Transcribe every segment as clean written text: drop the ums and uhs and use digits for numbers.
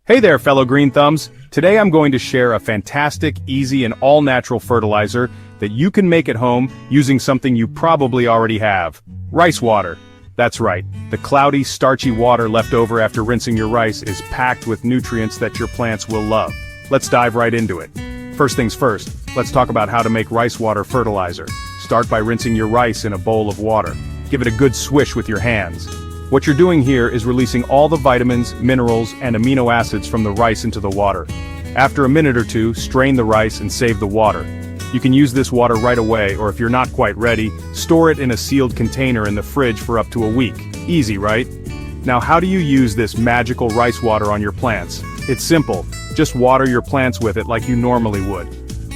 Hey there, fellow green thumbs. Today I'm going to share a fantastic, easy, and all-natural fertilizer that you can make at home using something you probably already have. Rice water. That's right, the cloudy, starchy water left over after rinsing your rice is packed with nutrients that your plants will love. Let's dive right into it. First things first, let's talk about how to make rice water fertilizer. Start by rinsing your rice in a bowl of water. Give it a good swish with your hands. What you're doing here is releasing all the vitamins, minerals, and amino acids from the rice into the water. After a minute or two, strain the rice and save the water. You can use this water right away, or if you're not quite ready, store it in a sealed container in the fridge for up to a week. Easy, right? Now, how do you use this magical rice water on your plants? It's simple. Just water your plants with it like you normally would.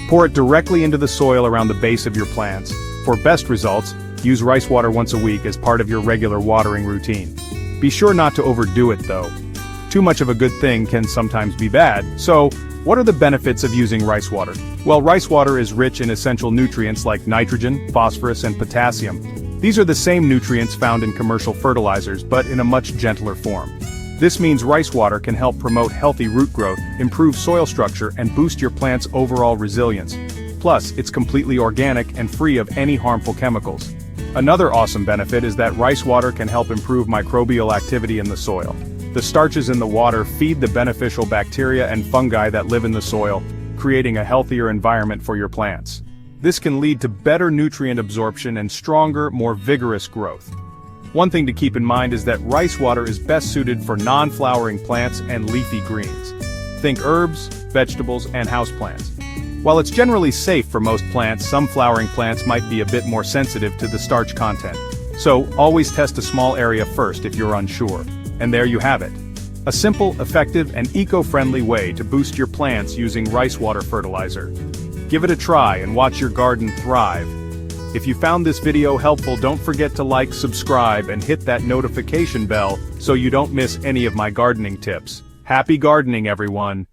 Pour it directly into the soil around the base of your plants. For best results, use rice water once a week as part of your regular watering routine. Be sure not to overdo it though. Too much of a good thing can sometimes be bad, so what are the benefits of using rice water? Well, rice water is rich in essential nutrients like nitrogen, phosphorus, and potassium. These are the same nutrients found in commercial fertilizers, but in a much gentler form. This means rice water can help promote healthy root growth, improve soil structure, and boost your plant's overall resilience. Plus, it's completely organic and free of any harmful chemicals. Another awesome benefit is that rice water can help improve microbial activity in the soil. The starches in the water feed the beneficial bacteria and fungi that live in the soil, creating a healthier environment for your plants. This can lead to better nutrient absorption and stronger, more vigorous growth. One thing to keep in mind is that rice water is best suited for non-flowering plants and leafy greens. Think herbs, vegetables, and houseplants. While it's generally safe for most plants, some flowering plants might be a bit more sensitive to the starch content. So, always test a small area first if you're unsure. And there you have it. A simple, effective, and eco-friendly way to boost your plants using rice water fertilizer. Give it a try and watch your garden thrive. If you found this video helpful, don't forget to like, subscribe, and hit that notification bell so you don't miss any of my gardening tips. Happy gardening, everyone!